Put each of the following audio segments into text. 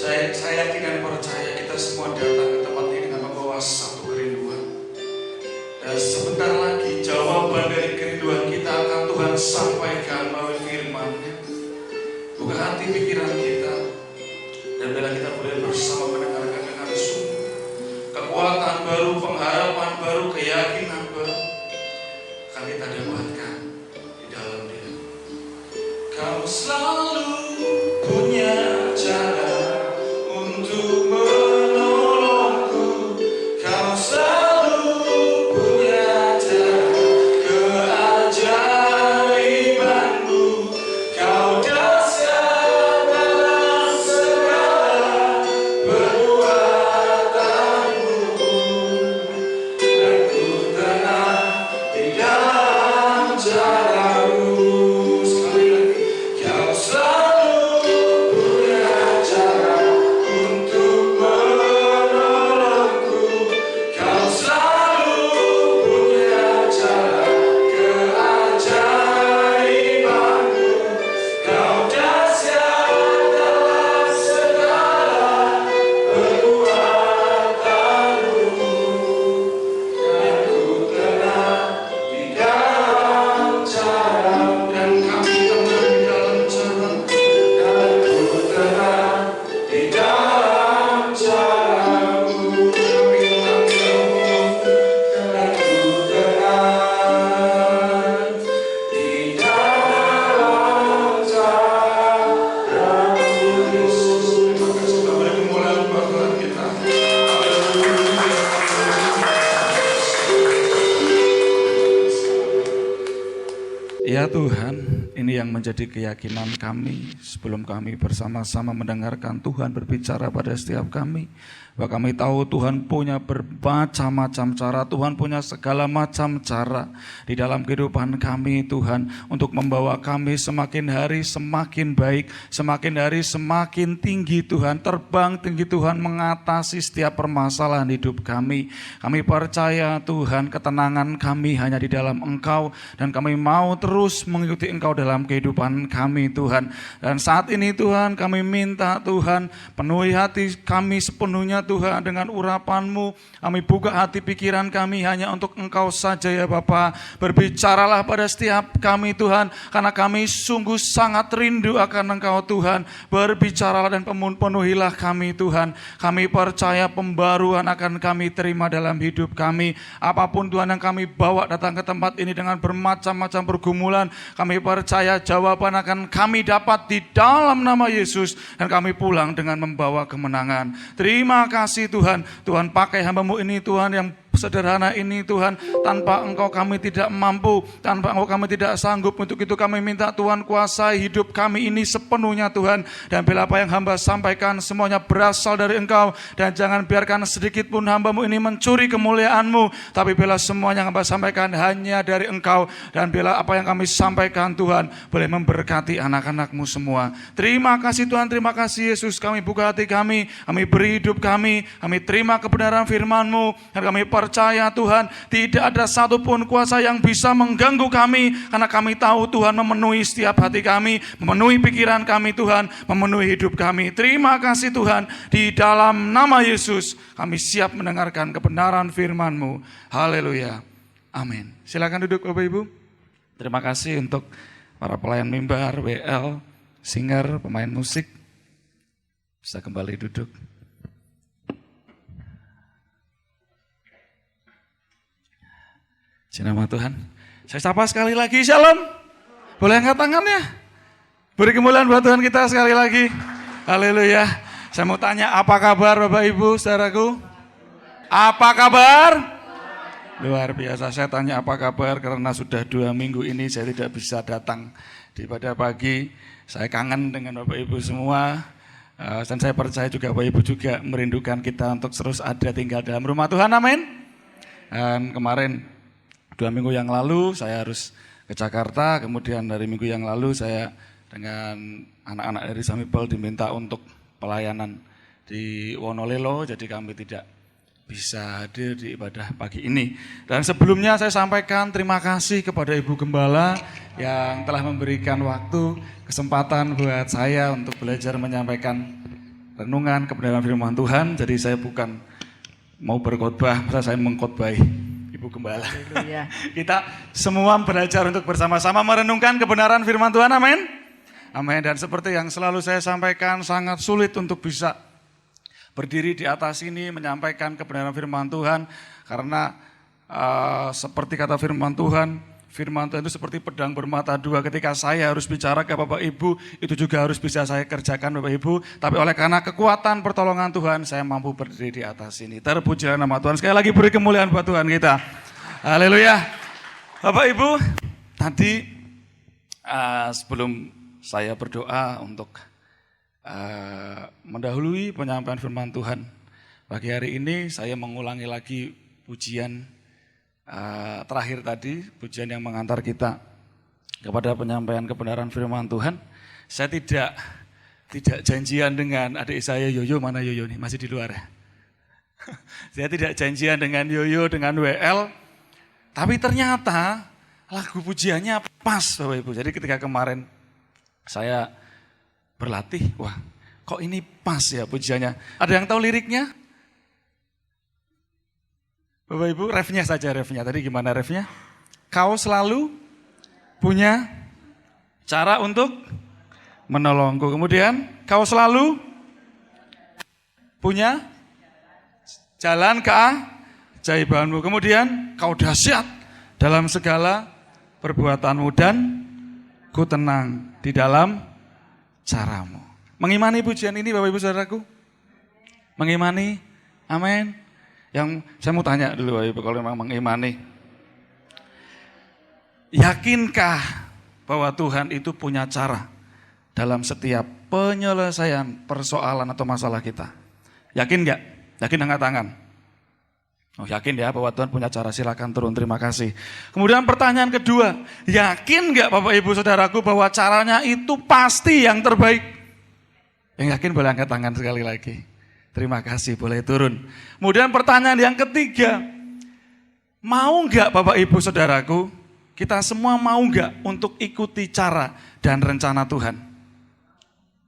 Saya yakin dan percaya kita semua datang ke tempat ini dengan membawa satu kerinduan. Dan sebentar lagi jawaban dari kerinduan kita akan Tuhan sampaikan melalui firman-Nya. Buka hati pikiran kita, dan bila kita boleh bersama mendengarkan dengan sungguh, kekuatan baru, pengharapan baru, keyakinan baru akan kita dapatkan di dalam Dia. Kau selalu punya cara untuk menolongku. Kau selalu punya cara keajaibanmu. Kau dahsyat dalam segala perbuatanmu, dan ku tenang di dalam caramu. Sekali lagi, kau selalu punya cara untuk menolongku. Kau selalu punya cara keajaibanmu. Kau dahsyat dalam segala perbuatanmu, dan ku tenang di dalam caramu. Dan kami tenang di dalam caramu, dan ku tenang di dalam caramu. Kami tenang di dalam-Mu, dan ku tenang di dalam caramu. Yesus, terima kasih Tuhan, beri kemuliaan buat Tuhan kita. Ya Tuhan, ini yang menjadi keyakinan kami sebelum kami bersama-sama mendengarkan Tuhan berbicara pada setiap kami. Bahwa kami tahu Tuhan punya bermacam-macam cara, Tuhan punya segala macam cara di dalam kehidupan kami Tuhan, untuk membawa kami semakin hari semakin baik, semakin hari semakin tinggi Tuhan, terbang tinggi Tuhan, mengatasi setiap permasalahan hidup kami. Kami percaya Tuhan, ketenangan kami hanya di dalam Engkau, dan kami mau terus mengikuti Engkau dalam kehidupan kami Tuhan. Dan saat ini Tuhan, kami minta Tuhan, penuhi hati kami sepenuhnya Tuhan dengan urapan-Mu. Kami buka hati pikiran kami hanya untuk Engkau saja ya Bapa. Berbicaralah pada setiap kami Tuhan, karena kami sungguh sangat rindu akan Engkau Tuhan. Berbicaralah dan penuhilah kami Tuhan. Kami percaya pembaruan akan kami terima dalam hidup kami. Apapun Tuhan yang kami bawa datang ke tempat ini dengan bermacam-macam pergumulan, kami percaya jawaban akan kami dapat di dalam nama Yesus, dan kami pulang dengan membawa kemenangan. Terima kasih Tuhan. Tuhan pakai hamba-Mu ini Tuhan, yang sederhana ini Tuhan. Tanpa Engkau kami tidak mampu, tanpa Engkau kami tidak sanggup. Untuk itu kami minta Tuhan, kuasai hidup kami ini sepenuhnya Tuhan. Dan bila apa yang hamba sampaikan semuanya berasal dari Engkau, dan jangan biarkan sedikit pun hamba-Mu ini mencuri kemuliaan-Mu, tapi bila semuanya yang hamba sampaikan hanya dari Engkau. Dan bila apa yang kami sampaikan Tuhan boleh memberkati anak-anak-Mu semua. Terima kasih Tuhan, terima kasih Yesus. Kami buka hati kami beri hidup kami terima kebenaran firman-Mu, dan kami percaya Tuhan, tidak ada satupun kuasa yang bisa mengganggu kami, karena kami tahu Tuhan memenuhi setiap hati kami, memenuhi pikiran kami Tuhan, memenuhi hidup kami. Terima kasih Tuhan, di dalam nama Yesus kami siap mendengarkan kebenaran firman-Mu. Haleluya, amin. Silakan duduk Bapak Ibu. Terima kasih untuk para pelayan mimbar, WL, singer, pemain musik. Bisa kembali duduk. Nama Tuhan. Saya sapa sekali lagi, Shalom. Boleh angkat tangannya? Beri kemuliaan buat Tuhan kita sekali lagi. Haleluya. Saya mau tanya, apa kabar Bapak Ibu, saudaraku? Apa kabar? Luar biasa. Saya tanya apa kabar karena sudah 2 minggu ini saya tidak bisa datang di pada pagi. Saya kangen dengan Bapak Ibu semua. Dan saya percaya juga Bapak Ibu juga merindukan kita untuk terus ada tinggal dalam rumah Tuhan. Amin. Dan kemarin 2 minggu yang lalu saya harus ke Jakarta, kemudian dari minggu yang lalu saya dengan anak-anak dari Samipel diminta untuk pelayanan di Wonolelo, jadi kami tidak bisa hadir di ibadah pagi ini. Dan sebelumnya saya sampaikan terima kasih kepada Ibu Gembala yang telah memberikan waktu, kesempatan buat saya untuk belajar menyampaikan renungan kebenaran firman Tuhan. Jadi saya bukan mau berkhotbah, masa saya mengkhotbahi Ibu Gembala. Kita semua belajar untuk bersama-sama merenungkan kebenaran firman Tuhan, amin. Amin. Dan seperti yang selalu saya sampaikan, sangat sulit untuk bisa berdiri di atas ini menyampaikan kebenaran firman Tuhan. Karena seperti kata firman Tuhan itu seperti pedang bermata dua. Ketika saya harus bicara ke Bapak Ibu, itu juga harus bisa saya kerjakan Bapak Ibu. Tapi oleh karena kekuatan pertolongan Tuhan, saya mampu berdiri di atas ini. Terpujilah nama Tuhan. Sekali lagi beri kemuliaan buat Tuhan kita. Haleluya. Bapak Ibu, tadi sebelum saya berdoa untuk mendahului penyampaian firman Tuhan, pagi hari ini saya mengulangi lagi pujian terakhir tadi, pujian yang mengantar kita kepada penyampaian kebenaran firman Tuhan. Saya tidak janjian dengan adik saya Yoyo, mana Yoyo nih, masih di luar ya. Saya tidak janjian dengan Yoyo, dengan WL, tapi ternyata lagu pujiannya pas Bapak Ibu. Jadi ketika kemarin saya berlatih, wah kok ini pas ya pujiannya. Ada yang tahu liriknya? Bapak Ibu, refnya saja refnya. Tadi gimana refnya? Kau selalu punya cara untuk menolongku. Kemudian kau selalu punya jalan keajaibanmu. Kemudian kau dahsyat dalam segala perbuatanmu dan ku tenang di dalam caramu. Mengimani pujian ini Bapak Ibu Saudaraku? Mengimani? Amin. Yang saya mau tanya dulu Bapak Ibu, kalau memang mengimani, yakinkah bahwa Tuhan itu punya cara dalam setiap penyelesaian persoalan atau masalah kita? Yakin enggak? Yakin angkat tangan? Oh yakin ya bahwa Tuhan punya cara, silakan turun, terima kasih. Kemudian pertanyaan kedua, yakin enggak Bapak Ibu Saudaraku bahwa caranya itu pasti yang terbaik? Yang yakin boleh angkat tangan sekali lagi. Terima kasih, boleh turun. Kemudian pertanyaan yang ketiga, mau enggak Bapak Ibu Saudaraku, kita semua mau enggak untuk ikuti cara dan rencana Tuhan?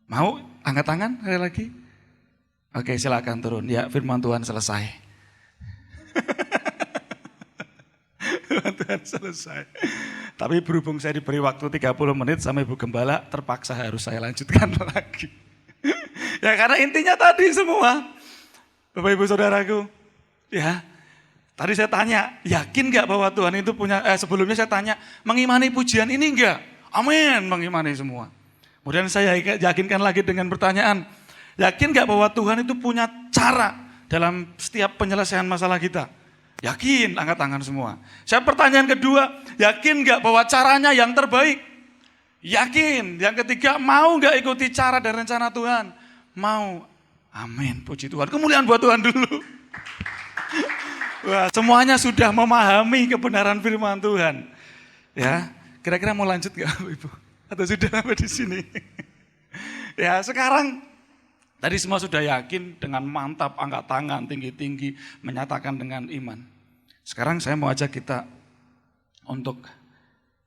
Mau? Angkat tangan sekali lagi. Oke, silakan turun. Ya, firman Tuhan selesai. Firman Tuhan selesai. Tapi berhubung saya diberi waktu 30 menit sama Ibu Gembala, terpaksa harus saya lanjutkan lagi. Ya karena intinya tadi semua, Bapak Ibu Saudaraku, ya tadi saya tanya, yakin gak bahwa Tuhan itu punya, sebelumnya saya tanya, mengimani pujian ini enggak? Amin, mengimani semua. Kemudian saya yakinkan lagi dengan pertanyaan, yakin gak bahwa Tuhan itu punya cara dalam setiap penyelesaian masalah kita? Yakin, angkat tangan semua. Saya pertanyaan kedua, yakin gak bahwa caranya yang terbaik? Yakin. Yang ketiga, mau gak ikuti cara dan rencana Tuhan? Mau. Amin, puji Tuhan. Kemuliaan buat Tuhan dulu. Wah, semuanya sudah memahami kebenaran firman Tuhan. Ya, kira-kira mau lanjut gak Ibu? Atau sudah sampai di sini? Ya, sekarang tadi semua sudah yakin dengan mantap, angkat tangan tinggi-tinggi, menyatakan dengan iman. Sekarang saya mau ajak kita untuk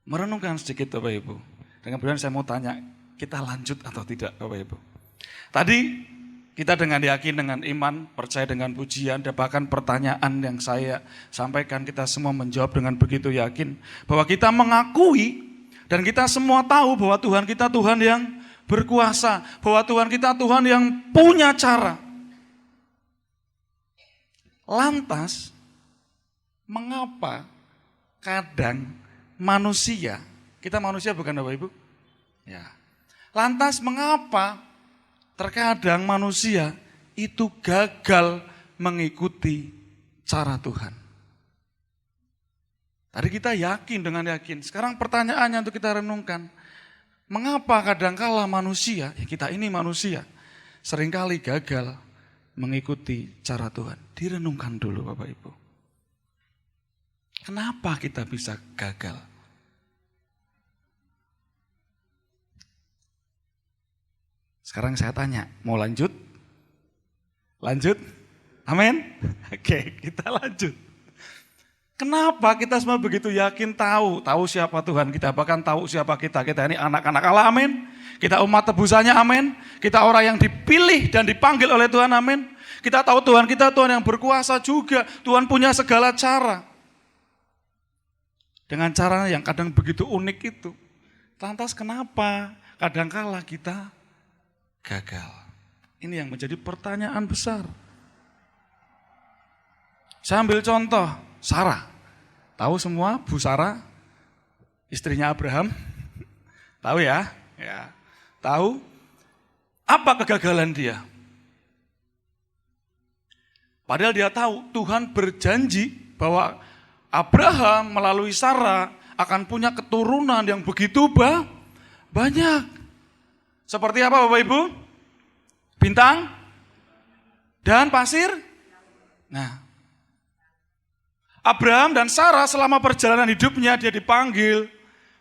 merenungkan sedikit Bapak Ibu. Dan kemudian saya mau tanya, kita lanjut atau tidak Bapak Ibu? Tadi kita dengan yakin, dengan iman, percaya dengan pujian, dan bahkan pertanyaan yang saya sampaikan, kita semua menjawab dengan begitu yakin. Bahwa kita mengakui dan kita semua tahu bahwa Tuhan kita Tuhan yang berkuasa. Bahwa Tuhan kita Tuhan yang punya cara. Lantas, mengapa kadang manusia, kita manusia bukan Bapak Ibu? Ya. Lantas mengapa terkadang manusia itu gagal mengikuti cara Tuhan? Tadi kita yakin dengan yakin. Sekarang pertanyaannya untuk kita renungkan. Mengapa kadangkala manusia, ya kita ini manusia, seringkali gagal mengikuti cara Tuhan? Direnungkan dulu Bapak Ibu. Kenapa kita bisa gagal? Sekarang saya tanya, mau lanjut? Lanjut? Amin? Oke, kita lanjut. Kenapa kita semua begitu yakin tahu siapa Tuhan kita, bahkan tahu siapa kita. Kita ini anak-anak Allah, amin. Kita umat tebusannya, amin. Kita orang yang dipilih dan dipanggil oleh Tuhan, amin. Kita tahu Tuhan kita Tuhan yang berkuasa juga. Tuhan punya segala cara. Dengan cara yang kadang begitu unik itu. Lantas kenapa kadangkala kita gagal? Ini yang menjadi pertanyaan besar. Saya ambil contoh, Sarah. Tahu semua Bu Sarah, istrinya Abraham? Tahu ya? Ya. Tahu? Apa kegagalan dia? Padahal dia tahu Tuhan berjanji bahwa Abraham melalui Sarah akan punya keturunan yang begitu banyak. Seperti apa Bapak Ibu? Bintang dan pasir. Nah, Abraham dan Sarah selama perjalanan hidupnya dia dipanggil,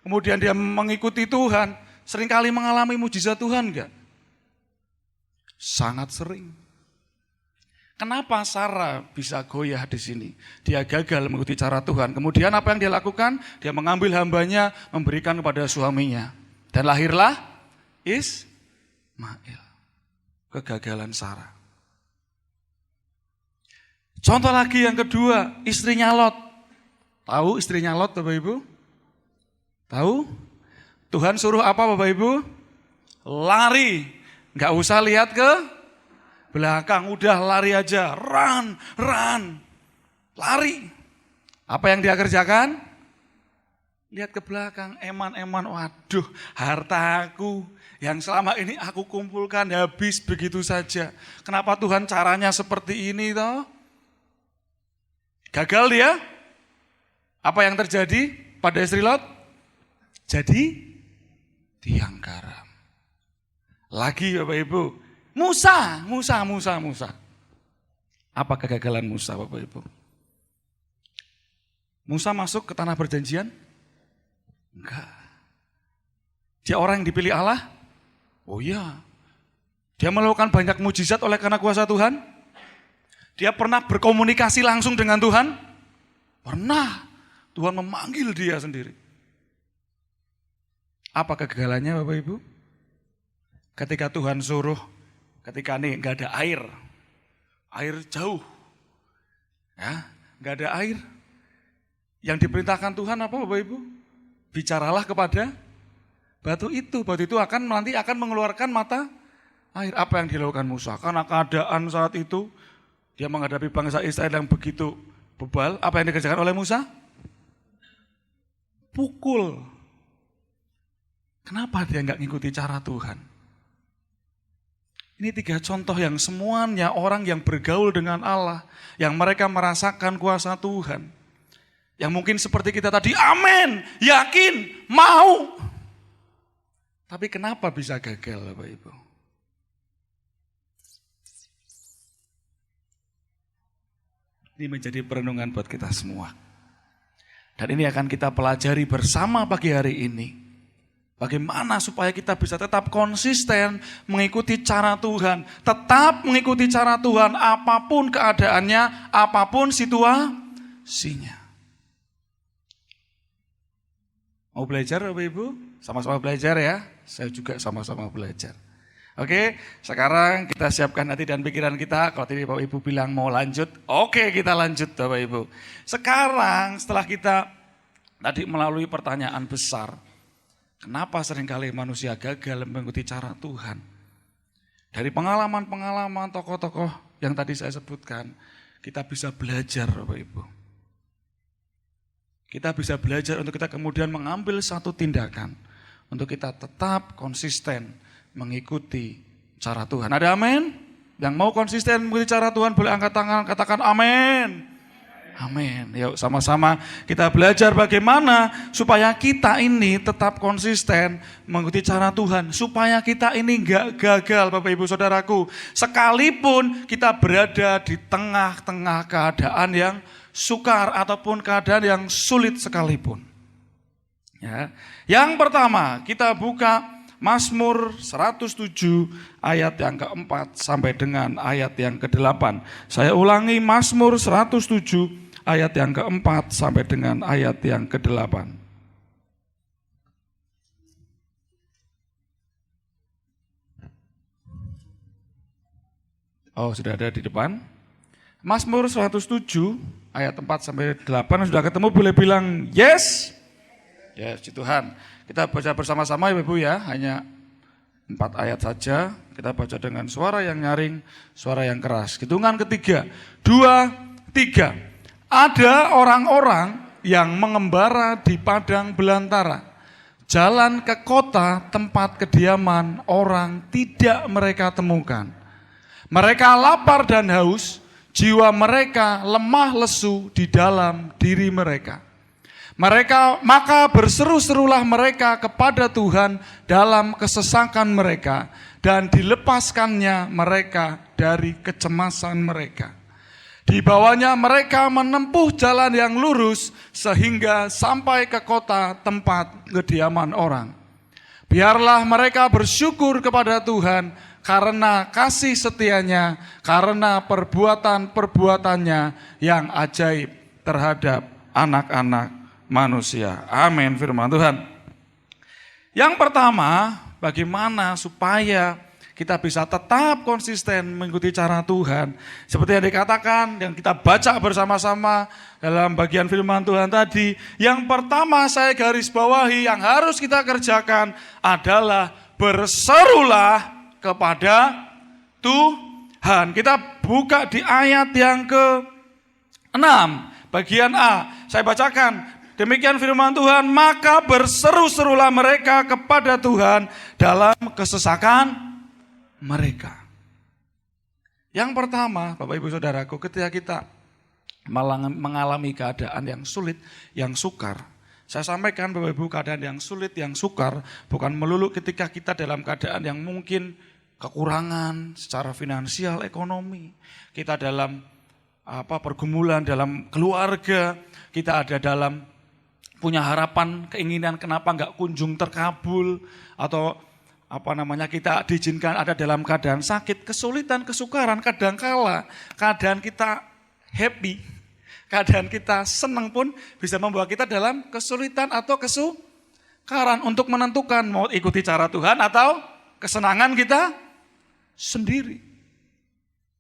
kemudian dia mengikuti Tuhan, seringkali mengalami mujizat Tuhan enggak? Sangat sering. Kenapa Sarah bisa goyah di sini? Dia gagal mengikuti cara Tuhan. Kemudian apa yang dia lakukan? Dia mengambil hambanya, memberikan kepada suaminya. Dan lahirlah Ismail. Kegagalan Sarah. Contoh lagi yang kedua, istrinya Lot. Tahu istrinya Lot Bapak Ibu? Tahu? Tuhan suruh apa Bapak Ibu? Lari. Enggak usah lihat ke belakang, udah lari aja. Run. Lari. Apa yang dia kerjakan? Lihat ke belakang, eman-eman, waduh hartaku yang selama ini aku kumpulkan habis begitu saja. Kenapa Tuhan caranya seperti ini toh? Gagal dia. Apa yang terjadi pada istri Lot? Jadi tiang garam. Lagi Bapak Ibu. Musa. Apa kegagalan Musa Bapak Ibu? Musa masuk ke tanah perjanjian? Enggak. Dia orang yang dipilih Allah? Oh iya. Dia melakukan banyak mujizat oleh karena kuasa Tuhan? Dia pernah berkomunikasi langsung dengan Tuhan? Pernah. Tuhan memanggil dia sendiri. Apa kegagalannya Bapak Ibu? Ketika Tuhan suruh, ketika nih gak ada air jauh, ya, gak ada air. Yang diperintahkan Tuhan apa Bapak Ibu? Bicaralah kepada batu itu nanti akan mengeluarkan mata air. Apa yang dilakukan Musa? Karena keadaan saat itu, dia menghadapi bangsa Israel yang begitu bebal. Apa yang dikerjakan oleh Musa? Pukul. Kenapa dia nggak ngikuti cara Tuhan? Ini 3 contoh yang semuanya orang yang bergaul dengan Allah, yang mereka merasakan kuasa Tuhan. Yang mungkin seperti kita tadi, amin, yakin, mau. Tapi kenapa bisa gagal Bapak Ibu? Ini menjadi perenungan buat kita semua. Dan ini akan kita pelajari bersama pagi hari ini. Bagaimana supaya kita bisa tetap konsisten mengikuti cara Tuhan. Tetap mengikuti cara Tuhan apapun keadaannya, apapun situasinya. Mau belajar Bapak Ibu? Sama-sama belajar ya. Saya juga sama-sama belajar. Oke, sekarang kita siapkan hati dan pikiran kita. Kalau tadi Bapak Ibu bilang mau lanjut, oke kita lanjut Bapak Ibu. Sekarang setelah kita tadi melalui pertanyaan besar, kenapa seringkali manusia gagal mengikuti cara Tuhan? Dari pengalaman-pengalaman tokoh-tokoh yang tadi saya sebutkan, kita bisa belajar Bapak Ibu. Kita bisa belajar untuk kita kemudian mengambil satu tindakan, untuk kita tetap konsisten mengikuti cara Tuhan. Ada amin? Yang mau konsisten mengikuti cara Tuhan boleh angkat tangan, katakan amin. Amin. Yuk sama-sama kita belajar bagaimana supaya kita ini tetap konsisten mengikuti cara Tuhan. Supaya kita ini enggak gagal Bapak Ibu Saudaraku. Sekalipun kita berada di tengah-tengah keadaan yang sukar ataupun keadaan yang sulit sekalipun. Ya. Yang pertama kita buka Mazmur 107 ayat yang keempat sampai dengan ayat yang ke-8. Saya ulangi Mazmur 107 ayat yang keempat sampai dengan ayat yang ke-8. Oh, sudah ada di depan. Mazmur 107 ayat 4 sampai 8 sudah ketemu, boleh bilang yes. Yes, puji Tuhan. Kita baca bersama-sama Ibu ya, hanya 4 ayat saja. Kita baca dengan suara yang nyaring, suara yang keras. Hitungan ketiga, 2, 3. Ada orang-orang yang mengembara di padang belantara. Jalan ke kota tempat kediaman orang tidak mereka temukan. Mereka lapar dan haus, jiwa mereka lemah lesu di dalam diri mereka. Maka berseru-serulah mereka kepada Tuhan dalam kesesakan mereka, dan dilepaskannya mereka dari kecemasan mereka. Di bawahnya mereka menempuh jalan yang lurus sehingga sampai ke kota tempat kediaman orang. Biarlah mereka bersyukur kepada Tuhan karena kasih setianya, karena perbuatan-perbuatannya yang ajaib terhadap anak-anak manusia. Amin, firman Tuhan. Yang pertama, bagaimana supaya kita bisa tetap konsisten mengikuti cara Tuhan. Seperti yang dikatakan, yang kita baca bersama-sama dalam bagian firman Tuhan tadi. Yang pertama saya garis bawahi yang harus kita kerjakan adalah berserulah kepada Tuhan. Kita buka di ayat yang ke-6, bagian A. Saya bacakan, demikian firman Tuhan, maka berseru-serulah mereka kepada Tuhan dalam kesesakan mereka. Yang pertama, Bapak Ibu Saudaraku, ketika kita mengalami keadaan yang sulit, yang sukar, saya sampaikan Bapak Ibu, keadaan yang sulit, yang sukar, bukan melulu ketika kita dalam keadaan yang mungkin kekurangan secara finansial, ekonomi. Kita dalam pergumulan dalam keluarga, kita ada dalam punya harapan, keinginan kenapa enggak kunjung terkabul, atau kita diizinkan ada dalam keadaan sakit, kesulitan, kesukaran, kadangkala keadaan kita happy, keadaan kita senang pun bisa membawa kita dalam kesulitan atau kesukaran untuk menentukan mau ikuti cara Tuhan atau kesenangan kita sendiri.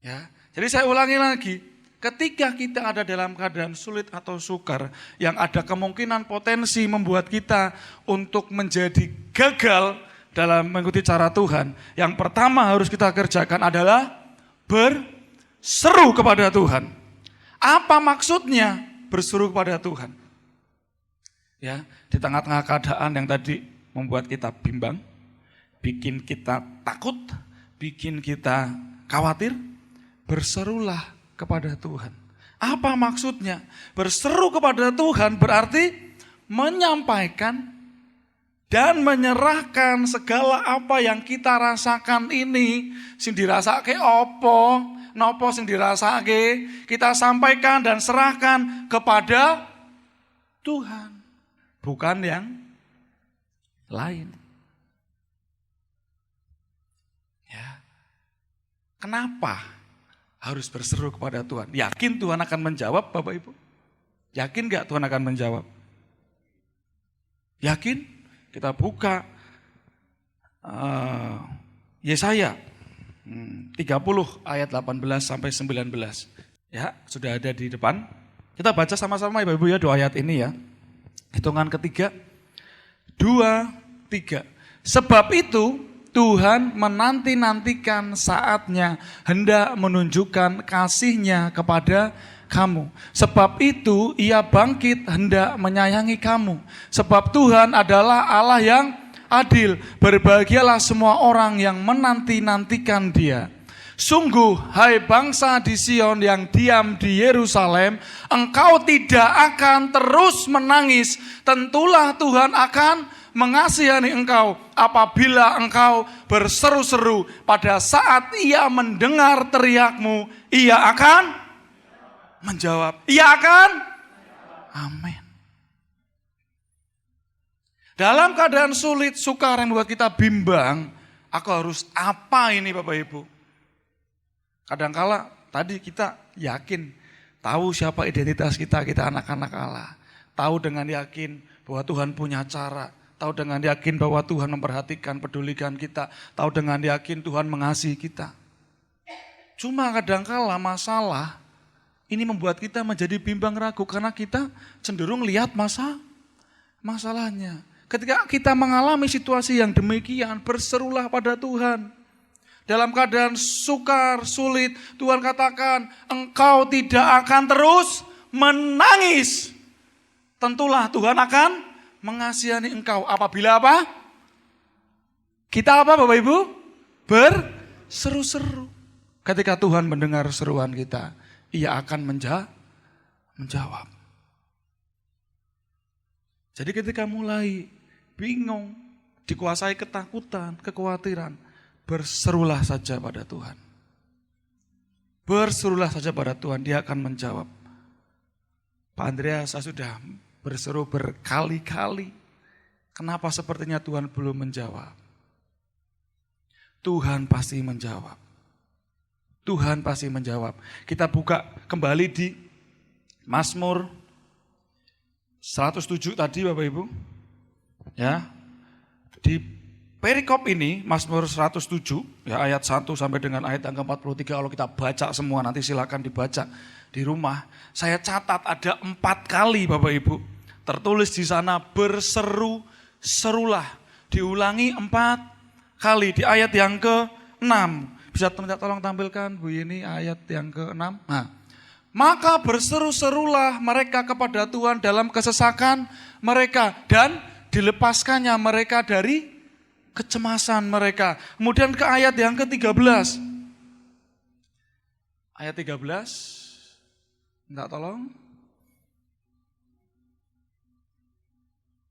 Ya, jadi saya ulangi lagi, ketika kita ada dalam keadaan sulit atau sukar, yang ada kemungkinan potensi membuat kita untuk menjadi gagal dalam mengikuti cara Tuhan, yang pertama harus kita kerjakan adalah berseru kepada Tuhan. Apa maksudnya berseru kepada Tuhan? Ya, di tengah-tengah keadaan yang tadi membuat kita bimbang, bikin kita takut, bikin kita khawatir, berserulah kepada Tuhan. Apa maksudnya? Berseru kepada Tuhan berarti menyampaikan dan menyerahkan segala apa yang kita rasakan ini. Sing dirasake opo, nopo sing dirasake, kita sampaikan dan serahkan kepada Tuhan, bukan yang lain. Kenapa harus berseru kepada Tuhan? Yakin Tuhan akan menjawab, Bapak Ibu? Yakin gak Tuhan akan menjawab? Yakin? Kita buka Yesaya 30 ayat 18 sampai 19. Ya, sudah ada di depan. Kita baca sama-sama Bapak Ibu ya dua ayat ini ya. Hitungan ketiga, 2, 3. Sebab itu Tuhan menanti-nantikan saatnya hendak menunjukkan kasih-Nya kepada kamu. Sebab itu ia bangkit hendak menyayangi kamu. Sebab Tuhan adalah Allah yang adil. Berbahagialah semua orang yang menanti-nantikan Dia. Sungguh, hai bangsa di Sion yang diam di Yerusalem, engkau tidak akan terus menangis. Tentulah Tuhan akan mengasihani engkau apabila engkau berseru-seru. Pada saat ia mendengar teriakmu, ia akan menjawab. Ia akan? Amin. Dalam keadaan sulit, sukar yang membuat kita bimbang, aku harus apa ini Bapak Ibu? Kadangkala tadi kita yakin Tahu siapa identitas kita, kita anak-anak Allah. Tahu dengan yakin bahwa Tuhan punya cara. Tahu dengan yakin bahwa Tuhan memperhatikan, pedulikan kita. Tahu dengan yakin Tuhan mengasihi kita. Cuma kadangkala masalah ini membuat kita menjadi bimbang ragu karena kita cenderung lihat masalahnya. Ketika kita mengalami situasi yang demikian, berserulah pada Tuhan. Dalam keadaan sukar, sulit, Tuhan katakan, engkau tidak akan terus menangis. Tentulah Tuhan akan mengasihani engkau. Apabila apa? Kita apa Bapak Ibu? Berseru-seru. Ketika Tuhan mendengar seruan kita, Ia akan menjawab. Jadi ketika mulai bingung, dikuasai ketakutan, kekhawatiran, berserulah saja pada Tuhan. Berserulah saja pada Tuhan, Dia akan menjawab. Pak Andreas, saya sudah berseru berkali-kali. Kenapa sepertinya Tuhan belum menjawab? Tuhan pasti menjawab. Tuhan pasti menjawab. Kita buka kembali di Mazmur 107 tadi Bapak Ibu. Ya. Di perikop ini Mazmur 107 ya ayat 1 sampai dengan ayat yang ke-43 kalau kita baca semua nanti silakan dibaca di rumah. Saya catat ada 4 kali Bapak Ibu. Tertulis di sana berseru-serulah. Diulangi 4 kali di ayat yang ke-6. Bisa tolong tampilkan Bu ini ayat yang ke-6. Nah, maka berseru-serulah mereka kepada Tuhan dalam kesesakan mereka dan dilepaskannya mereka dari kecemasan mereka. Kemudian ke ayat yang ke-13. Ayat 13. Minta tolong.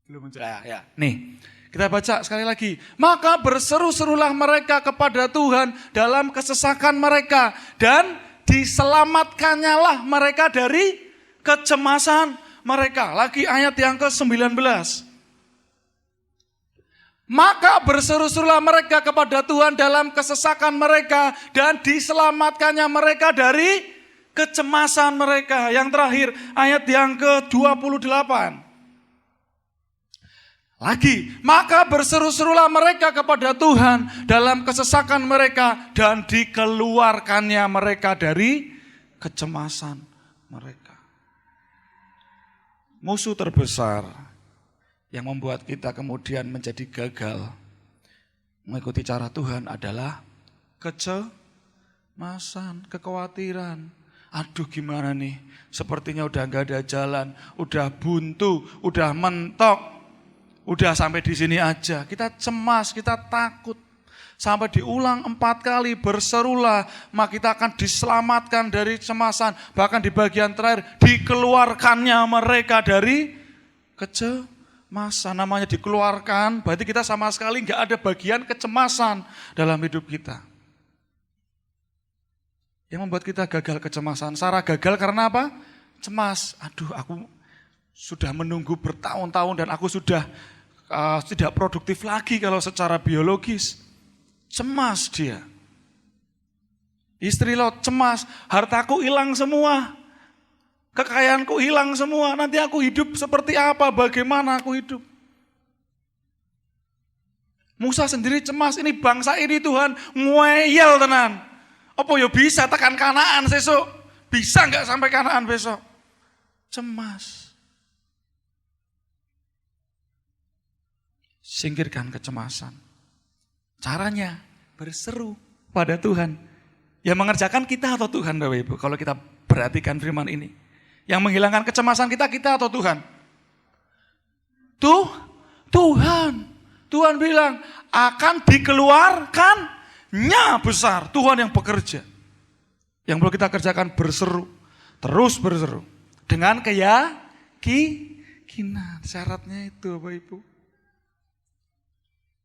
Belum muncul. Ya. Nih. Kita baca sekali lagi. Maka berseru-serulah mereka kepada Tuhan dalam kesesakan mereka. Dan diselamatkannya lah mereka dari kecemasan mereka. Lagi ayat yang ke-19. Maka berseru-serulah mereka kepada Tuhan dalam kesesakan mereka. Dan diselamatkannya mereka dari kecemasan mereka. Yang terakhir ayat yang ke-28. Lagi, maka berseru-serulah mereka kepada Tuhan dalam kesesakan mereka dan dikeluarkannya mereka dari kecemasan mereka. Musuh terbesar yang membuat kita kemudian menjadi gagal mengikuti cara Tuhan adalah kecemasan, kekhawatiran. Aduh gimana nih, sepertinya udah gak ada jalan, udah buntu, udah mentok. Udah sampai di sini aja, kita cemas, kita takut. Sampai diulang 4 kali, berserulah, maka kita akan diselamatkan dari kecemasan. Bahkan di bagian terakhir, dikeluarkannya mereka dari kecemasan. Namanya dikeluarkan, berarti kita sama sekali gak ada bagian kecemasan dalam hidup kita. Yang membuat kita gagal kecemasan. Sarah gagal karena apa? Cemas. Aduh aku sudah menunggu bertahun-tahun dan aku sudah tidak produktif lagi kalau secara biologis. Cemas dia. Istri Lot cemas, hartaku hilang semua. Kekayaanku hilang semua, nanti aku hidup seperti apa, bagaimana aku hidup. Musa sendiri cemas, ini bangsa ini Tuhan ngeyel tenan. Apa ya bisa tekan Kanaan besok? Bisa enggak sampai Kanaan besok? Cemas. Singkirkan kecemasan. Caranya berseru pada Tuhan. Yang mengerjakan kita atau Tuhan Bapak Ibu? Kalau kita perhatikan firman ini. Yang menghilangkan kecemasan kita atau Tuhan? Tuhan. Tuhan bilang akan dikeluarkannya besar. Tuhan yang bekerja. Yang perlu kita kerjakan berseru. Terus berseru. Dengan keyakinan. Syaratnya itu Bapak Ibu.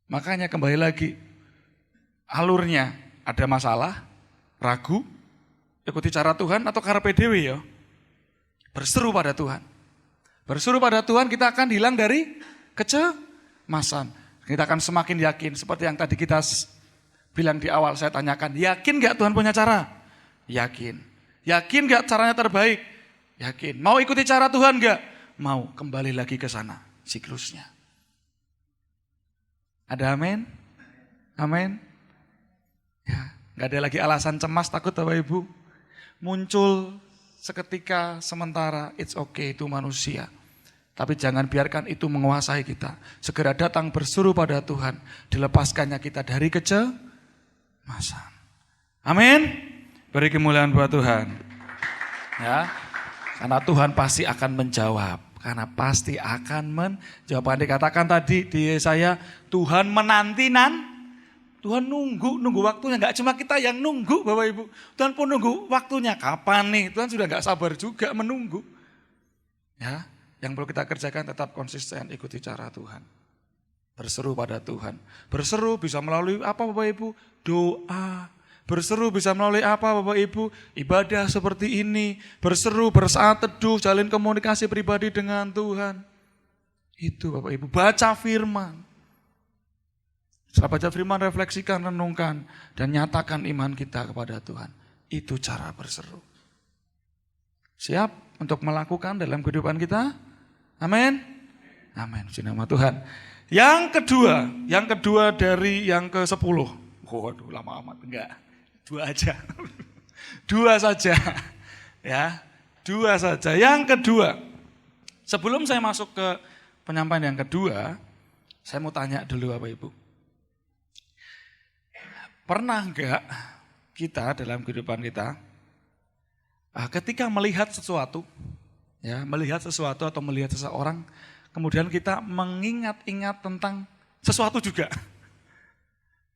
Makanya kembali lagi, alurnya ada masalah, ragu, ikuti cara Tuhan atau carpe dewe ya. Berseru pada Tuhan. Berseru pada Tuhan kita akan hilang dari kecemasan. Kita akan semakin yakin, seperti yang tadi kita bilang di awal saya tanyakan, yakin gak Tuhan punya cara? Yakin. Yakin gak caranya terbaik? Yakin. Mau ikuti cara Tuhan enggak? Mau. Kembali lagi ke sana siklusnya. Ada amin? Amin. Ya, enggak ada lagi alasan cemas, takut Bapak Ibu. Muncul seketika sementara, it's okay, itu manusia. Tapi jangan biarkan itu menguasai kita. Segera datang berseru pada Tuhan. Dilepaskannya kita dari kecemasan. Amin. Beri kemuliaan buat Tuhan. Ya, karena Tuhan pasti akan menjawab. Karena pasti akan menjawab. Dikatakan tadi di Yesaya, Tuhan menanti Tuhan nunggu waktunya. Enggak cuma kita yang nunggu Bapak Ibu. Tuhan pun nunggu waktunya. Kapan nih? Tuhan sudah enggak sabar juga menunggu. Ya. Yang perlu kita kerjakan tetap konsisten ikuti cara Tuhan. Berseru pada Tuhan. Berseru bisa melalui apa Bapak Ibu? Doa. Berseru bisa melalui apa Bapak Ibu? Ibadah seperti ini. Berseru, bersaat teduh, jalin komunikasi pribadi dengan Tuhan. Itu Bapak Ibu. Baca firman. Setelah baca firman, refleksikan, renungkan. Dan nyatakan iman kita kepada Tuhan. Itu cara berseru. Siap untuk melakukan dalam kehidupan kita? Amin. Amin. Puji nama Tuhan. Yang kedua dari yang ke-10. Waduh, lama amat. Enggak. 2 aja. 2 saja. Ya, 2 saja. Yang kedua. Sebelum saya masuk ke penyampaian yang kedua, saya mau tanya dulu Bapak Ibu. Pernah enggak kita dalam kehidupan kita ketika melihat sesuatu, ya, melihat sesuatu atau melihat seseorang, kemudian kita mengingat-ingat tentang sesuatu juga.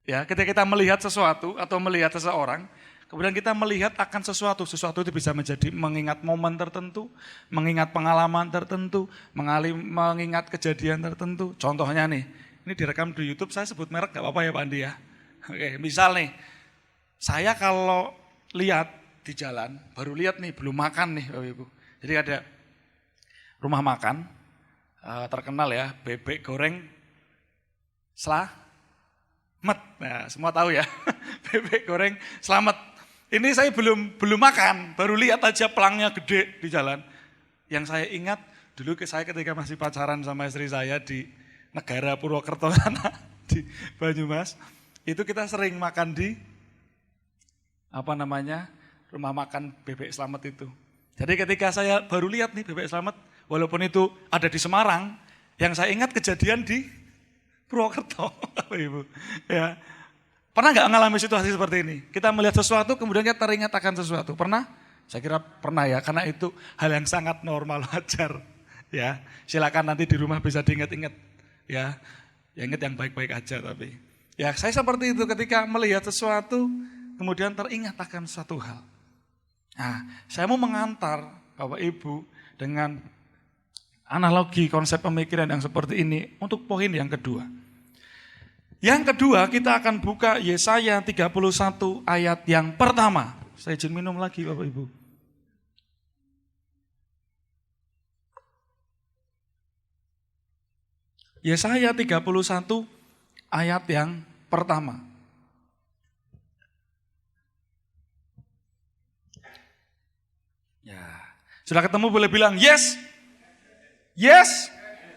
Ya, ketika kita melihat sesuatu atau melihat seseorang, kemudian kita melihat akan sesuatu itu bisa menjadi mengingat momen tertentu, mengingat pengalaman tertentu, mengingat kejadian tertentu. Contohnya nih, ini direkam di YouTube, saya sebut merek gak apa-apa ya Pak Andi ya. Oke, misal nih, saya kalau lihat di jalan, baru lihat nih, belum makan nih Bapak Ibu. Jadi ada rumah makan, terkenal ya, bebek goreng Slamet. Nah, semua tahu ya, bebek goreng Slamet. Ini saya belum makan, baru lihat aja pelangnya gede di jalan. Yang saya ingat, dulu saya ketika masih pacaran sama istri saya di negara Purwokerto sana, di Banyumas, itu kita sering makan di, rumah makan bebek Slamet itu. Jadi ketika saya baru lihat nih bebek Slamet, walaupun itu ada di Semarang, yang saya ingat kejadian di Purwokerto, Ibu. Ya. Pernah nggak mengalami situasi seperti ini? Kita melihat sesuatu, kemudian kita teringat akan sesuatu. Pernah? Saya kira pernah ya, karena itu hal yang sangat normal, wajar. Ya, silakan nanti di rumah bisa diingat-ingat. Ya, ingat yang baik-baik aja tapi. Ya, saya seperti itu ketika melihat sesuatu, kemudian teringat akan satu hal. Nah, saya mau mengantar Bapak Ibu dengan analogi konsep pemikiran yang seperti ini untuk poin yang kedua. Yang kedua kita akan buka Yesaya 31 ayat yang pertama. Saya izin minum lagi Bapak Ibu. Yesaya 31 ayat yang pertama. Ya, sudah ketemu boleh bilang yes. Yes.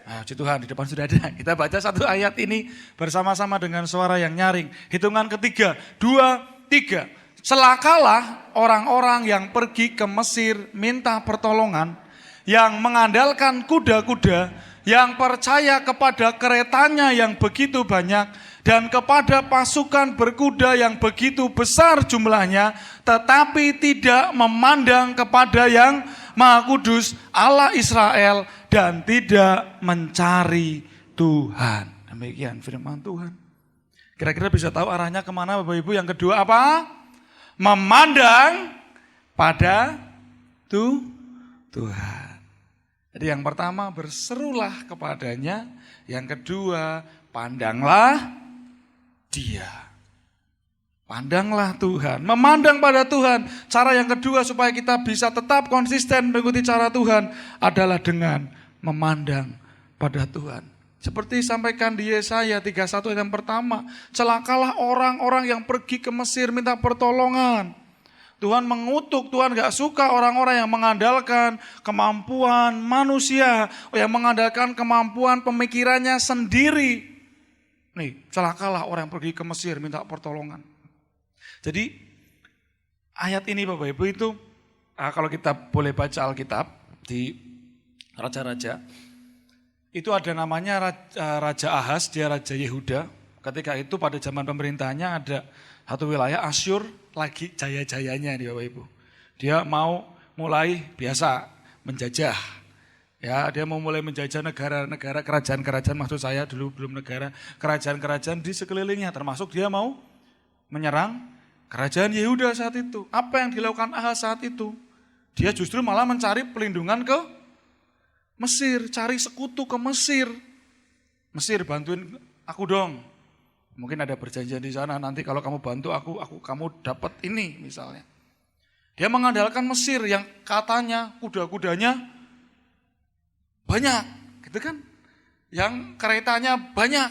Nah, puji Tuhan di depan sudah ada. Kita baca satu ayat ini bersama-sama dengan suara yang nyaring. Hitungan ketiga, 2, 3. Celakalah orang-orang yang pergi ke Mesir minta pertolongan, yang mengandalkan kuda-kuda, yang percaya kepada keretanya yang begitu banyak, dan kepada pasukan berkuda yang begitu besar jumlahnya, tetapi tidak memandang kepada yang Maha Kudus Allah Israel dan tidak mencari Tuhan. Demikian firman Tuhan. Kira-kira bisa tahu arahnya kemana Bapak Ibu? Yang kedua apa? Memandang pada Tuhan. Jadi yang pertama berserulah kepadanya. Yang kedua pandanglah Dia. Pandanglah Tuhan. Memandang pada Tuhan. Cara yang kedua supaya kita bisa tetap konsisten mengikuti cara Tuhan adalah dengan memandang pada Tuhan. Seperti disampaikan di Yesaya 31 yang pertama. Celakalah orang-orang yang pergi ke Mesir minta pertolongan. Tuhan mengutuk, Tuhan gak suka orang-orang yang mengandalkan kemampuan manusia, yang mengandalkan kemampuan pemikirannya sendiri. Nih, celakalah orang yang pergi ke Mesir minta pertolongan. Jadi ayat ini Bapak Ibu itu, kalau kita boleh baca Alkitab di Raja-Raja, itu ada namanya Raja Ahaz, dia Raja Yehuda. Ketika itu pada zaman pemerintahannya ada satu wilayah Asyur lagi jaya-jayanya nih Bapak Ibu. Dia mau mulai biasa menjajah. Ya, dia mau mulai menjajah negara-negara, kerajaan-kerajaan, maksud saya dulu belum negara, kerajaan-kerajaan di sekelilingnya, termasuk dia mau menyerang kerajaan Yehuda saat itu. Apa yang dilakukan Ahaz saat itu? Dia justru malah mencari pelindungan ke Mesir, cari sekutu ke Mesir. Mesir, bantuin aku dong. Mungkin ada perjanjian di sana, nanti kalau kamu bantu kamu dapat ini misalnya. Dia mengandalkan Mesir yang katanya kuda-kudanya banyak, gitu kan? Yang keretanya banyak,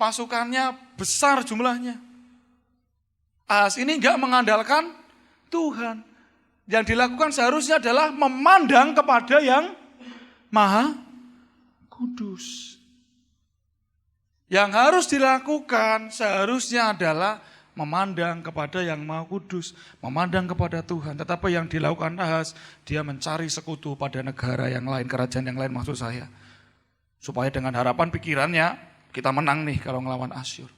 pasukannya besar jumlahnya. Ahaz ini enggak mengandalkan Tuhan. Yang dilakukan seharusnya adalah memandang kepada yang Maha Kudus. Yang harus dilakukan seharusnya adalah memandang kepada yang Maha Kudus, memandang kepada Tuhan. Tetapi yang dilakukan Ahaz, dia mencari sekutu pada negara yang lain, kerajaan yang lain maksud saya. Supaya dengan harapan pikirannya, kita menang nih kalau ngelawan Asyur.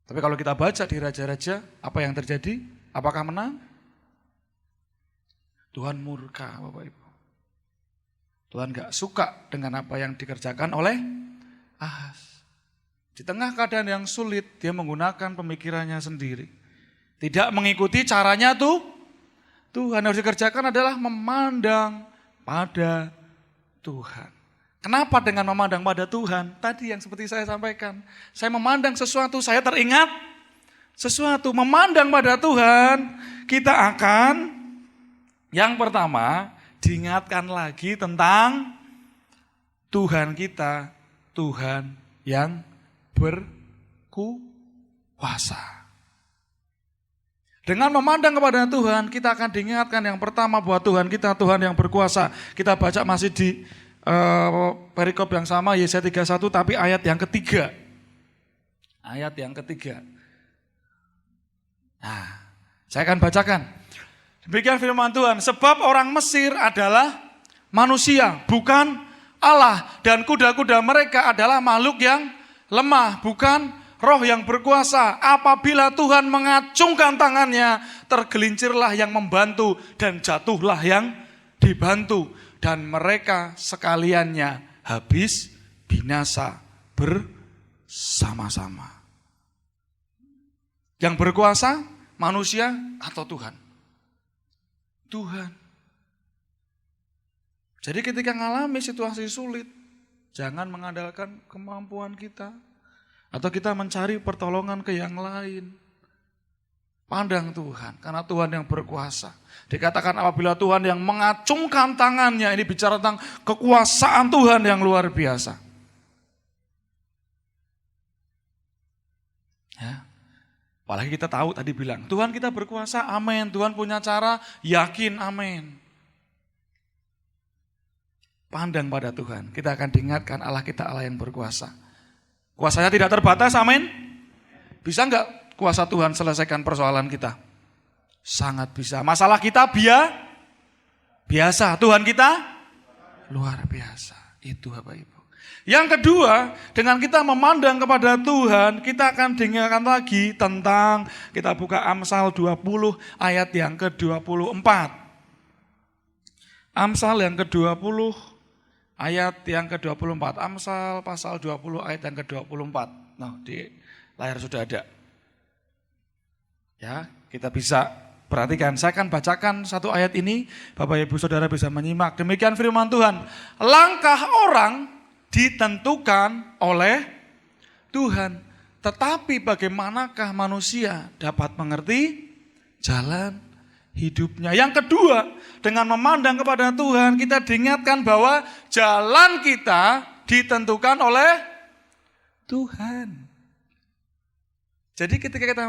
Tapi kalau kita baca di Raja-Raja, apa yang terjadi? Apakah menang? Tuhan murka Bapak Ibu. Tuhan gak suka dengan apa yang dikerjakan oleh Ahaz. Di tengah keadaan yang sulit, dia menggunakan pemikirannya sendiri. Tidak mengikuti caranya Tuhan. Yang harus dikerjakan adalah memandang pada Tuhan. Kenapa dengan memandang pada Tuhan? Tadi yang seperti saya sampaikan. Saya memandang sesuatu, saya teringat sesuatu. Memandang pada Tuhan, kita akan yang pertama diingatkan lagi tentang Tuhan kita. Tuhan yang berkuasa. Dengan memandang kepada Tuhan, kita akan diingatkan yang pertama bahwa Tuhan kita Tuhan yang berkuasa. Kita baca masih di perikop yang sama, Yesaya 31, tapi ayat yang ketiga. Ayat yang ketiga. Nah, saya akan bacakan. Demikian firman Tuhan, sebab orang Mesir adalah manusia, bukan Allah, dan kuda-kuda mereka adalah makhluk yang lemah, bukan roh yang berkuasa. Apabila Tuhan mengacungkan tangannya, tergelincirlah yang membantu dan jatuhlah yang dibantu. Dan mereka sekaliannya habis binasa bersama-sama. Yang berkuasa manusia atau Tuhan? Tuhan. Jadi ketika mengalami situasi sulit, jangan mengandalkan kemampuan kita. Atau kita mencari pertolongan ke yang lain. Pandang Tuhan, karena Tuhan yang berkuasa. Dikatakan apabila Tuhan yang mengacungkan tangannya, ini bicara tentang kekuasaan Tuhan yang luar biasa. Ya. Apalagi kita tahu tadi bilang, Tuhan kita berkuasa, amin. Tuhan punya cara, yakin, amin. Pandang pada Tuhan, kita akan diingatkan Allah kita Allah yang berkuasa. Kuasanya tidak terbatas, amin. Bisa enggak kuasa Tuhan selesaikan persoalan kita? Sangat bisa. Masalah kita biasa, Tuhan kita luar biasa. Itu Bapak Ibu. Yang kedua, dengan kita memandang kepada Tuhan, kita akan diingatkan lagi tentang, kita buka Amsal 20 ayat yang ke-24. Amsal yang ke-20 ayat yang ke-24. Amsal pasal 20 ayat yang ke-24. Nah, di layar sudah ada. Ya, kita bisa perhatikan. Saya akan bacakan satu ayat ini, Bapak Ibu Saudara bisa menyimak. Demikian firman Tuhan. Langkah orang ditentukan oleh Tuhan, tetapi bagaimanakah manusia dapat mengerti jalan hidupnya. Yang kedua, dengan memandang kepada Tuhan, kita diingatkan bahwa jalan kita ditentukan oleh Tuhan. Jadi ketika kita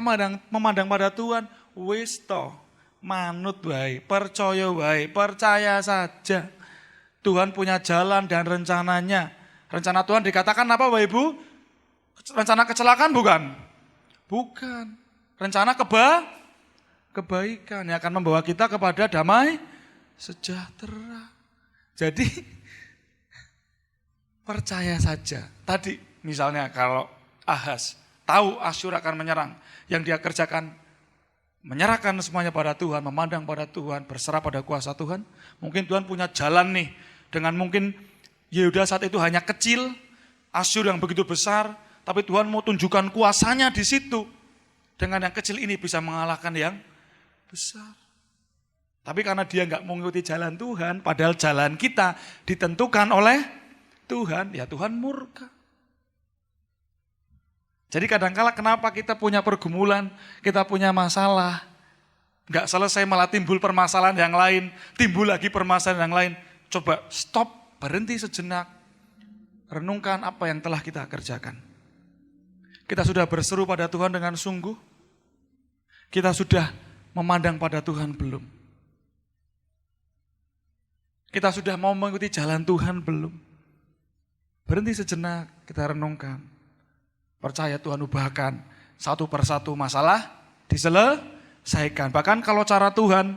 memandang pada Tuhan, wis to, manut wae, percaya wae, percaya saja. Tuhan punya jalan dan rencananya. Rencana Tuhan dikatakan apa Bapak Ibu? Rencana kecelakaan bukan? Bukan. Rencana kebaikan yang akan membawa kita kepada damai sejahtera. Jadi percaya saja. Tadi misalnya kalau Ahaz tahu Asyur akan menyerang, yang dia kerjakan menyerahkan semuanya pada Tuhan, memandang pada Tuhan, berserah pada kuasa Tuhan. Mungkin Tuhan punya jalan nih, dengan mungkin Yehuda saat itu hanya kecil, Asyur yang begitu besar, tapi Tuhan mau tunjukkan kuasanya di situ. Dengan yang kecil ini bisa mengalahkan yang besar. Tapi karena dia nggak mengikuti jalan Tuhan, padahal jalan kita ditentukan oleh Tuhan, ya Tuhan murka. Jadi kadang-kala kenapa kita punya pergumulan, kita punya masalah, nggak selesai malah timbul permasalahan yang lain, timbul lagi permasalahan yang lain. Coba stop, berhenti sejenak, renungkan apa yang telah kita kerjakan. Kita sudah berseru pada Tuhan dengan sungguh, kita sudah memandang pada Tuhan belum? Kita sudah mau mengikuti jalan Tuhan belum? Berhenti sejenak, kita renungkan. Percaya Tuhan ubahkan satu persatu masalah diselesaikan. Bahkan kalau cara Tuhan,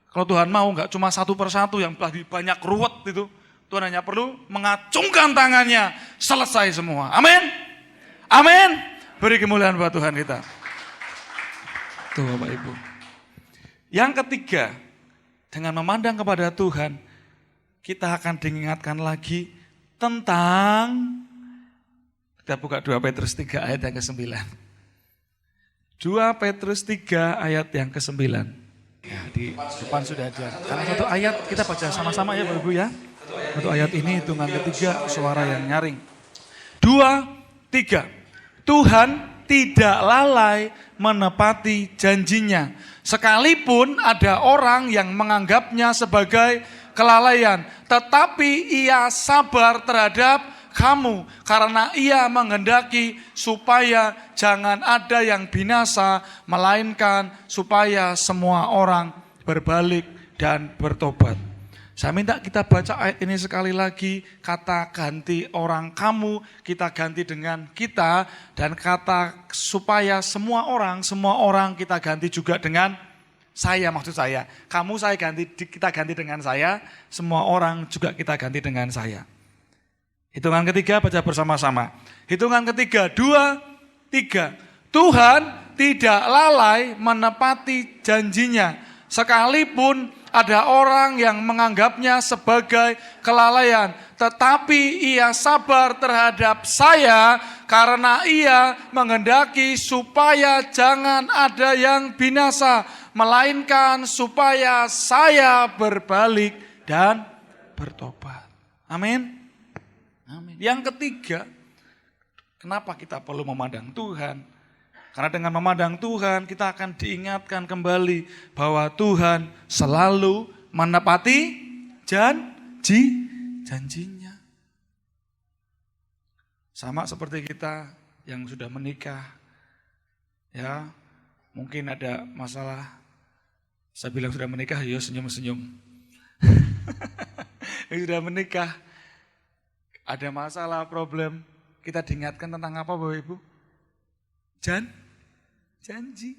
kalau Tuhan mau nggak cuma satu persatu yang banyak ruwet itu, Tuhan hanya perlu mengacungkan tangannya, selesai semua. Amin. Amin. Beri kemuliaan buat Tuhan kita. Tuh Bapak Ibu. Yang ketiga, dengan memandang kepada Tuhan, kita akan diingatkan lagi tentang, kita buka 2 Petrus 3 ayat yang ke-9. 2 Petrus 3 ayat yang ke-9. Ya, di depan sudah ada. Karena satu ayat kita baca sama-sama ya Bapak Ibu ya. Satu ayat ini hitungan ketiga, suara yang nyaring. 2, 3. Tuhan tidak lalai menepati janjinya. Sekalipun ada orang yang menganggapnya sebagai kelalaian, tetapi ia sabar terhadap kamu karena ia menghendaki supaya jangan ada yang binasa, melainkan supaya semua orang berbalik dan bertobat. Saya minta kita baca ayat ini sekali lagi, kata ganti orang kamu, kita ganti dengan kita, dan kata supaya semua orang kita ganti juga dengan saya, maksud saya. Kamu saya ganti, kita ganti dengan saya, semua orang juga kita ganti dengan saya. Hitungan ketiga baca bersama-sama. Hitungan ketiga, 2, 3. Tuhan tidak lalai menepati janjinya, sekalipun ada orang yang menganggapnya sebagai kelalaian, tetapi ia sabar terhadap saya karena ia menghendaki supaya jangan ada yang binasa, melainkan supaya saya berbalik dan bertobat. Amin. Amin. Yang ketiga, kenapa kita perlu memandang Tuhan? Karena dengan memandang Tuhan kita akan diingatkan kembali bahwa Tuhan selalu menepati janjinya. Sama seperti kita yang sudah menikah, ya mungkin ada masalah. Saya bilang sudah menikah, ya senyum-senyum. Yang sudah menikah, ada masalah, problem, kita diingatkan tentang apa Bapak Ibu? Janji.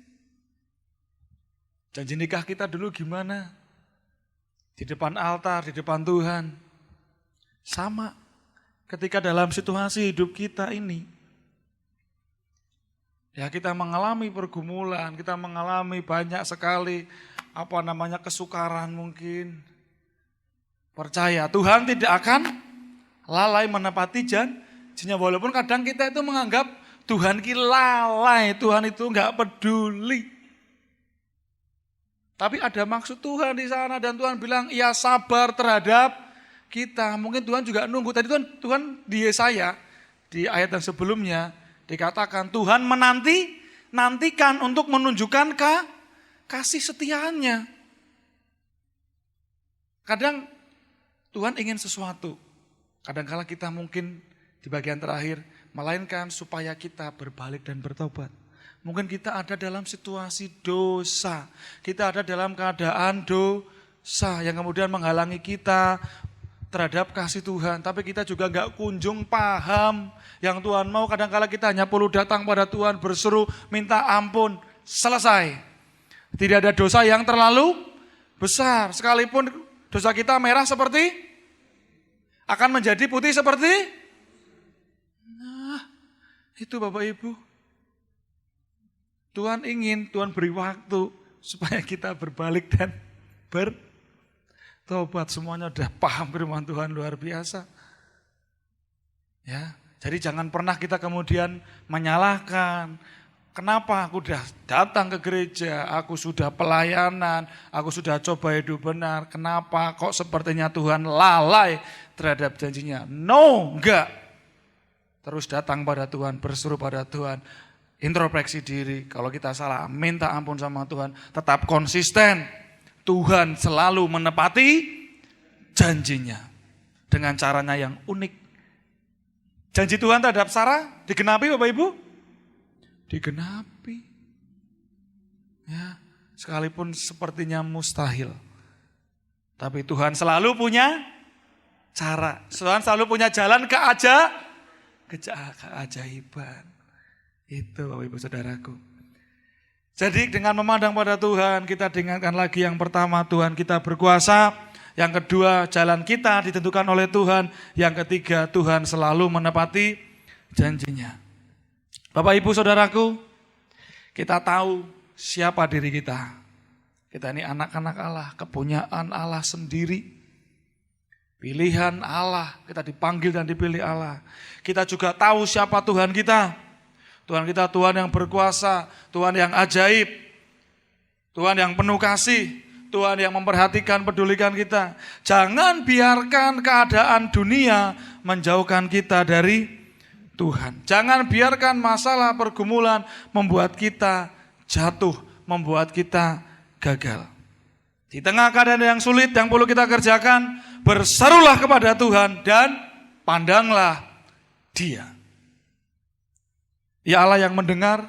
Janji nikah kita dulu gimana? Di depan altar, di depan Tuhan. Sama ketika dalam situasi hidup kita ini. Ya kita mengalami pergumulan, kita mengalami banyak sekali kesukaran mungkin. Percaya Tuhan tidak akan lalai menepati janjinya, walaupun kadang kita itu menganggap Tuhan ki lalai, Tuhan itu enggak peduli. Tapi ada maksud Tuhan di sana dan Tuhan bilang ia sabar terhadap kita. Mungkin Tuhan juga nunggu. Tadi Tuhan di Yesaya di ayat yang sebelumnya dikatakan Tuhan nantikan untuk menunjukkan kasih setianya. Kadang Tuhan ingin sesuatu. Kadang-kala kita mungkin di bagian terakhir, melainkan supaya kita berbalik dan bertobat. Mungkin kita ada dalam situasi dosa. Kita ada dalam keadaan dosa yang kemudian menghalangi kita terhadap kasih Tuhan. Tapi kita juga gak kunjung paham yang Tuhan mau. Kadang-kala kita hanya perlu datang pada Tuhan, berseru, minta ampun, selesai. Tidak ada dosa yang terlalu besar. Sekalipun dosa kita merah seperti, akan menjadi putih seperti, nah itu Bapak Ibu. Tuhan ingin, Tuhan beri waktu supaya kita berbalik dan bertobat. Semuanya udah paham firman Tuhan luar biasa. Ya, jadi jangan pernah kita kemudian menyalahkan. Kenapa aku sudah datang ke gereja, aku sudah pelayanan, aku sudah coba hidup benar. Kenapa kok sepertinya Tuhan lalai terhadap janjinya? No, enggak. Terus datang pada Tuhan, berseru pada Tuhan. Introspeksi diri, kalau kita salah minta ampun sama Tuhan, tetap konsisten. Tuhan selalu menepati janjinya dengan caranya yang unik. Janji Tuhan terhadap Sarah digenapi Bapak Ibu? Digenapi. Ya, sekalipun sepertinya mustahil. Tapi Tuhan selalu punya cara. Tuhan selalu punya jalan keajaiban. Itu Bapak Ibu Saudaraku. Jadi dengan memandang pada Tuhan, kita dengarkan lagi yang pertama, Tuhan kita berkuasa. Yang kedua, jalan kita ditentukan oleh Tuhan. Yang ketiga, Tuhan selalu menepati janjinya. Bapak Ibu Saudaraku, kita tahu siapa diri kita. Kita ini anak-anak Allah, kepunyaan Allah sendiri. Pilihan Allah, kita dipanggil dan dipilih Allah. Kita juga tahu siapa Tuhan kita. Tuhan kita Tuhan yang berkuasa, Tuhan yang ajaib, Tuhan yang penuh kasih, Tuhan yang memperhatikan, pedulikan kita. Jangan biarkan keadaan dunia menjauhkan kita dari Tuhan. Jangan biarkan masalah pergumulan membuat kita jatuh, membuat kita gagal. Di tengah keadaan yang sulit yang perlu kita kerjakan, berserulah kepada Tuhan dan pandanglah Dia. Ya Allah yang mendengar,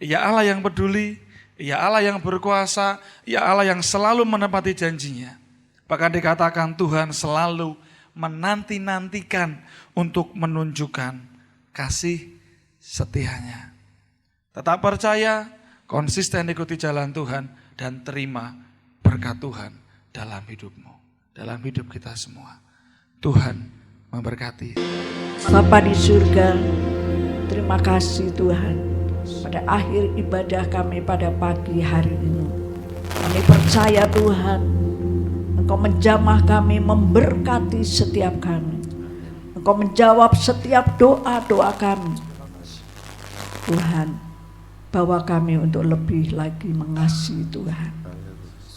ya Allah yang peduli, ya Allah yang berkuasa, ya Allah yang selalu menepati janjinya. Bahkan dikatakan Tuhan selalu menanti-nantikan untuk menunjukkan kasih setianya. Tetap percaya, konsisten ikuti jalan Tuhan, dan terima berkat Tuhan dalam hidupmu, dalam hidup kita semua. Tuhan memberkati. Bapa di surga, terima kasih Tuhan pada akhir ibadah kami pada pagi hari ini. Kami percaya Tuhan, Engkau menjamah kami, memberkati setiap kami. Engkau menjawab setiap doa-doa kami. Tuhan, bawa kami untuk lebih lagi mengasihi Tuhan.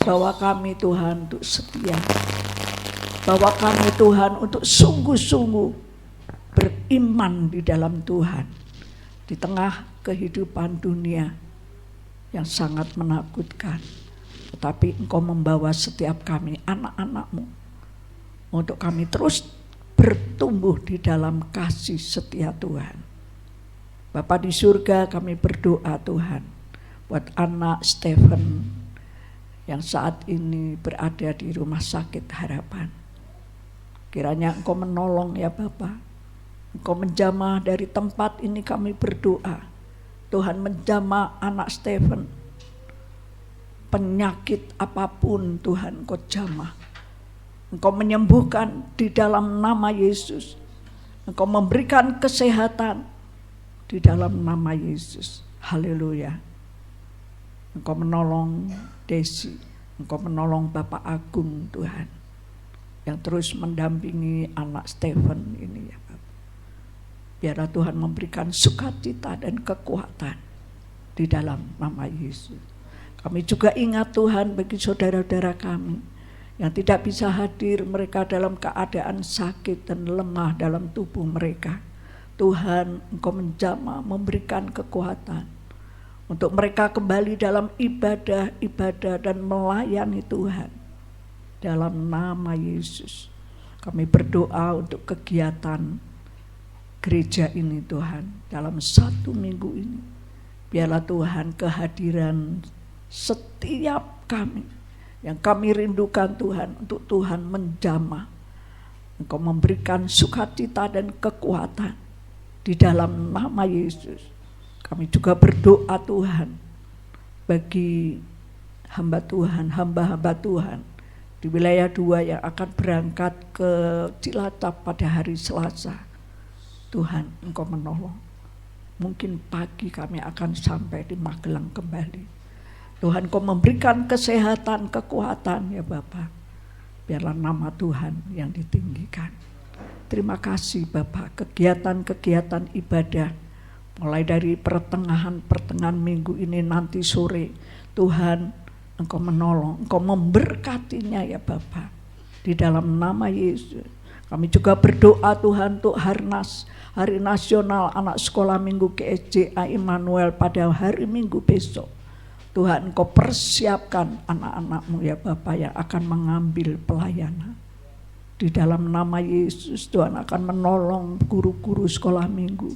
Bawa kami Tuhan untuk setia. Bawa kami Tuhan untuk sungguh-sungguh beriman di dalam Tuhan, di tengah kehidupan dunia yang sangat menakutkan. Tetapi Engkau membawa setiap kami, anak-anak-Mu, untuk kami terus bertumbuh di dalam kasih setia Tuhan. Bapa di surga, kami berdoa Tuhan, buat anak Stephen yang saat ini berada di Rumah Sakit Harapan. Kiranya Engkau menolong ya Bapa. Engkau menjamah dari tempat ini, kami berdoa. Tuhan menjamah anak Stephen. Penyakit apapun Tuhan Engkau jamah. Engkau menyembuhkan di dalam nama Yesus. Engkau memberikan kesehatan di dalam nama Yesus. Haleluya. Engkau menolong Desi. Engkau menolong Bapak Agung Tuhan, yang terus mendampingi anak Stephen ini ya. Biarlah Tuhan memberikan sukacita dan kekuatan di dalam nama Yesus. Kami juga ingat Tuhan bagi saudara-saudara kami yang tidak bisa hadir, mereka dalam keadaan sakit dan lemah dalam tubuh mereka. Tuhan, Engkau menjamah, memberikan kekuatan untuk mereka kembali dalam ibadah dan melayani Tuhan. Dalam nama Yesus, kami berdoa untuk kegiatan gereja ini Tuhan dalam 1 minggu ini. Biarlah Tuhan kehadiran setiap kami yang kami rindukan Tuhan, untuk Tuhan menjamah. Engkau memberikan sukacita dan kekuatan di dalam nama Yesus. Kami juga berdoa Tuhan bagi hamba Tuhan, hamba-hamba Tuhan di wilayah 2 yang akan berangkat ke Cilacap pada hari Selasa. Tuhan, Engkau menolong. Mungkin pagi kami akan sampai di Magelang kembali. Tuhan, Kau memberikan kesehatan, kekuatan ya Bapa. Biarlah nama Tuhan yang ditinggikan. Terima kasih Bapa, kegiatan-kegiatan ibadah mulai dari pertengahan minggu ini nanti sore. Tuhan, Engkau menolong, Engkau memberkatinya ya Bapa. Di dalam nama Yesus. Kami juga berdoa Tuhan untuk Hari Nasional Anak Sekolah Minggu GSJA Immanuel pada hari Minggu besok. Tuhan, Engkau persiapkan anak-anak-Mu ya Bapa yang akan mengambil pelayanan. Di dalam nama Yesus, Tuhan akan menolong guru-guru sekolah minggu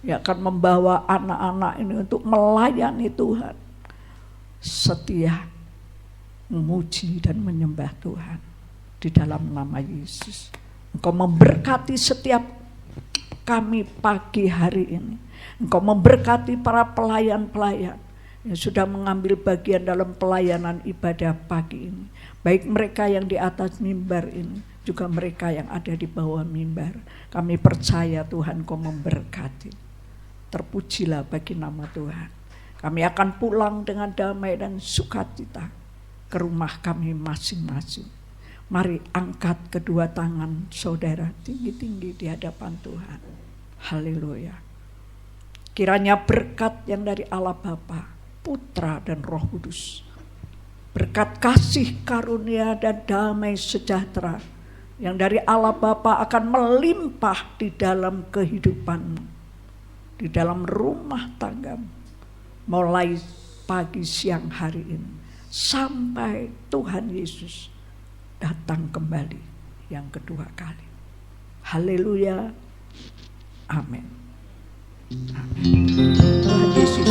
yang akan membawa anak-anak ini untuk melayani Tuhan. Setia, memuji dan menyembah Tuhan. Di dalam nama Yesus. Engkau memberkati setiap kami pagi hari ini. Engkau memberkati para pelayan-pelayan yang sudah mengambil bagian dalam pelayanan ibadah pagi ini. Baik mereka yang di atas mimbar ini, juga mereka yang ada di bawah mimbar. Kami percaya Tuhan Kau memberkati. Terpujilah bagi nama Tuhan. Kami akan pulang dengan damai dan sukacita ke rumah kami masing-masing. Mari angkat kedua tangan saudara tinggi-tinggi di hadapan Tuhan. Haleluya. Kiranya berkat yang dari Allah Bapa, Putra dan Roh Kudus, berkat kasih karunia dan damai sejahtera yang dari Allah Bapa akan melimpah di dalam kehidupanmu, di dalam rumah tanggamu, mulai pagi siang hari ini sampai Tuhan Yesus datang kembali yang kedua kali. Haleluya. Amin. Amin. Tuhan Yesus